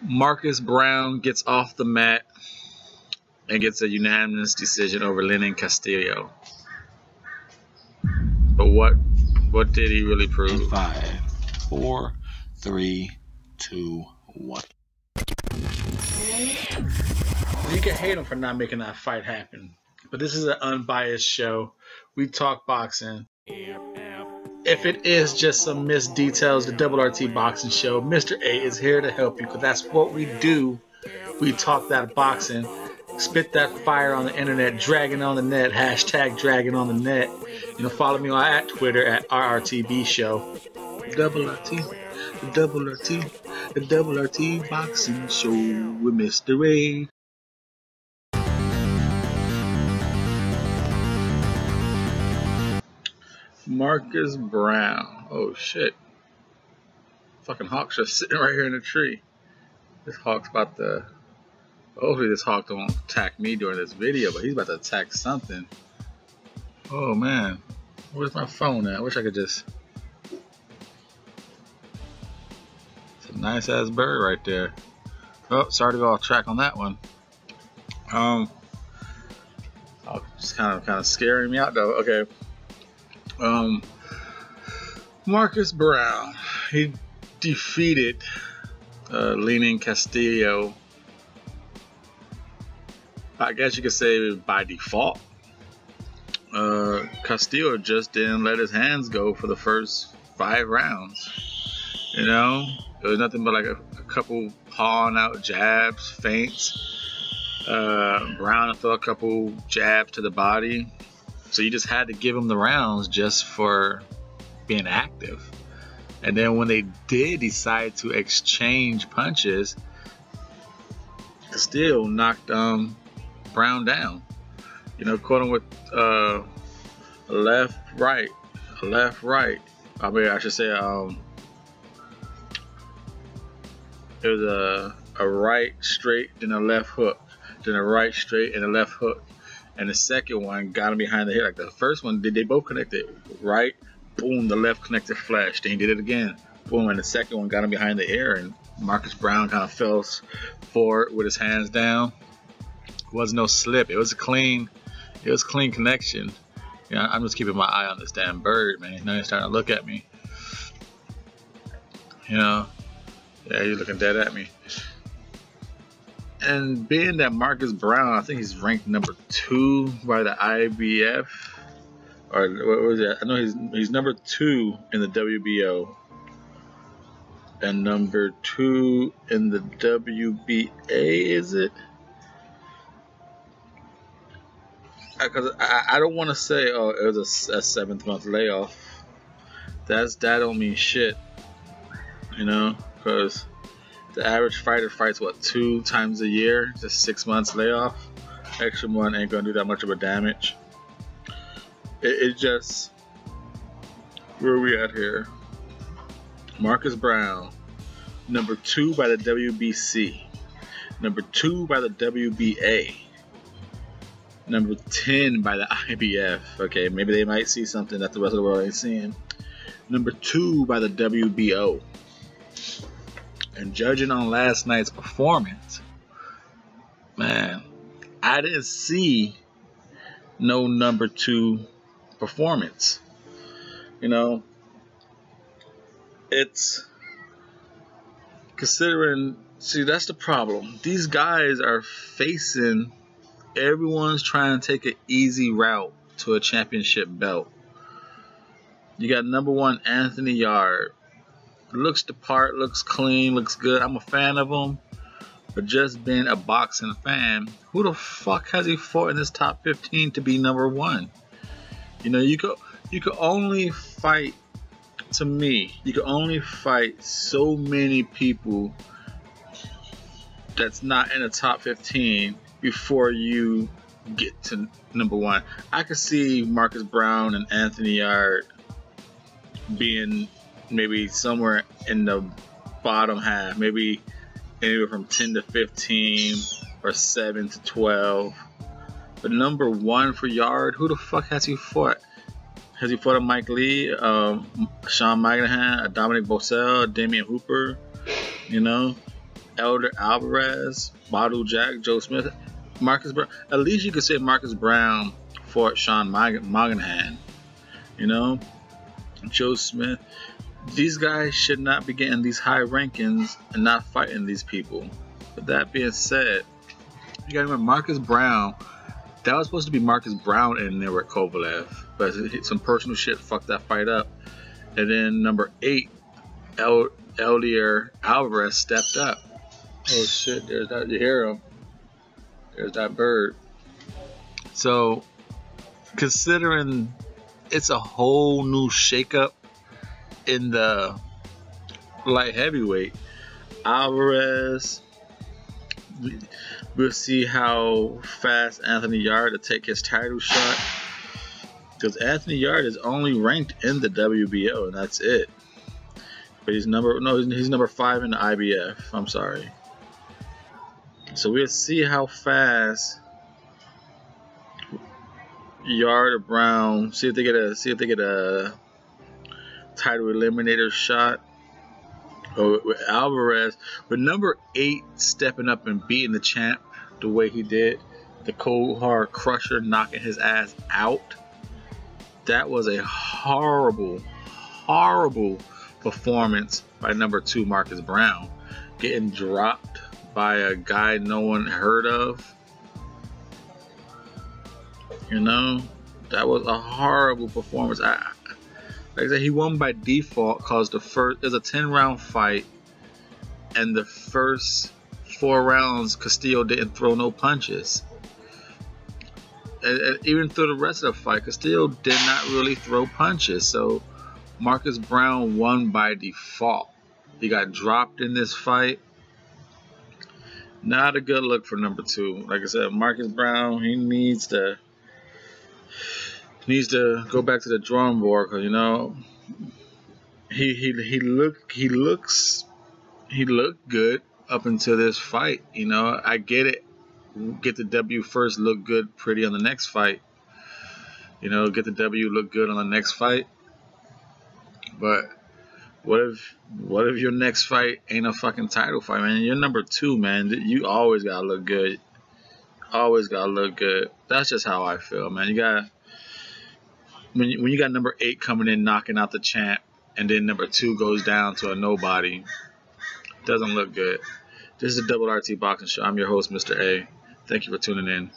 Marcus Browne gets off the mat and gets a unanimous decision over Castillo. But what did he really prove? 5, 4, 3, 2, 1. You can hate him for not making that fight happen, but this is an unbiased show. We talk boxing. If it is just some missed details, the Double RT Boxing Show, Mr. A is here to help you, because that's what we do. We talk that boxing, spit that fire on the internet, dragging on the net, hashtag dragging on the net. You know, follow me on at Twitter at RRTB Show. Double RT, the Double RT, the Double RT Boxing Show with Mr. A. Marcus Browne. Oh shit. Fucking hawk's just sitting right here in the tree. This hawk's about to... Hopefully this hawk don't attack me during this video, but he's about to attack something. Oh man. Where's my phone at? I wish I could just... It's a nice ass bird right there. Oh, sorry to go off track on that one. Just kind of scaring me out though. Okay. Marcus Browne, he defeated Castillo. I guess you could say by default. Castillo just didn't let his hands go for the first 5 rounds. You know, it was nothing but like a couple pawing out jabs, feints. Browne threw a couple jabs to the body. So you just had to give him the rounds just for being active. And then when they did decide to exchange punches, Castillo knocked Browne down. You know, caught him with a left, right. I mean, I should say it was a right straight, then a left hook, then a right straight and a left hook. And the second one got him behind the head. Like the first one, they both connected. Right, boom, the left connected flush. Then he did it again. Boom, and the second one got him behind the ear. And Marcus Browne kind of fell forward with his hands down. It was no slip. It was a clean connection. You know, I'm just keeping my eye on this damn bird, man. Now he's starting to look at me. You know, yeah, he's looking dead at me. And being that Marcus Browne, I think he's ranked number 2 by the IBF, or what was it? I know he's number 2 in the WBO, and number 2 in the WBA. Is it? Because I don't want to say, oh, it was a 7th month layoff. That don't mean shit, you know, because the average fighter fights what, 2 times a year, just 6 months layoff. Extra one ain't gonna do that much of a damage. It just, where are we at here? Marcus Browne, number 2 by the WBC, number 2 by the WBA, number 10 by the IBF. Okay, maybe they might see something that the rest of the world ain't seeing. Number 2 by the WBO. And judging on last night's performance, man, I didn't see no number 2 performance. You know, it's considering, see, that's the problem. These guys are facing, everyone's trying to take an easy route to a championship belt. You got number 1 Anthony Yarde. Looks the part, looks clean, looks good. I'm a fan of him. But just being a boxing fan, who the fuck has he fought in this top 15 to be number 1? You know, you could only fight, to me, you could only fight so many people that's not in the top 15 before you get to number 1. I could see Marcus Browne and Anthony Yarde being maybe somewhere in the bottom half, maybe anywhere from 10 to 15 or 7 to 12. But number 1 for Yarde, who the fuck has he fought? Has he fought a Mike Lee, Sean McGanahan, a Dominic Bosel, a Damian Hooper, you know? Elder Alvarez, Bottle Jack, Joe Smith, Marcus Browne. At least you could say Marcus Browne fought Sean Monahan. You know, Joe Smith. These guys should not be getting these high rankings and not fighting these people. But that being said, you gotta remember Marcus Browne. That was supposed to be Marcus Browne in there with Kovalev, but some personal shit fucked that fight up. And then number 8, Elder Alvarez stepped up. Oh shit! There's that. You hear him? There's that bird. So, considering it's a whole new shakeup in the light heavyweight, Alvarez. We'll see how fast Anthony Yarde to take his title shot, because Anthony Yarde is only ranked in the WBO, and that's it. But he's number 5 in the IBF. I'm sorry. So we'll see how fast Yarde or Browne, see if they get a title eliminator shot. With Alvarez, with number 8 stepping up and beating the champ the way he did, the cold hard crusher knocking his ass out. That was a horrible performance by number 2 Marcus Browne, getting dropped by a guy no one heard of. You know, that was a horrible performance. Like I said, he won by default because it was a 10-round fight, and the first 4 rounds Castillo didn't throw no punches. And even through the rest of the fight, Castillo did not really throw punches. So Marcus Browne won by default. He got dropped in this fight. Not a good look for number 2. Like I said, Marcus Browne, he needs to go back to the drawing board, because you know he looked good up until this fight. You know, I get it. Get the W first, look good, pretty on the next fight. You know, get the W, look good on the next fight. But what if your next fight ain't a fucking title fight, man? You're number 2, man. You always gotta look good. Always gotta look good. That's just how I feel, man. You gotta. When you got number 8 coming in knocking out the champ, and then number 2 goes down to a nobody, doesn't look good. This is the Double RT Boxing Show. I'm your host, Mr. A. Thank you for tuning in.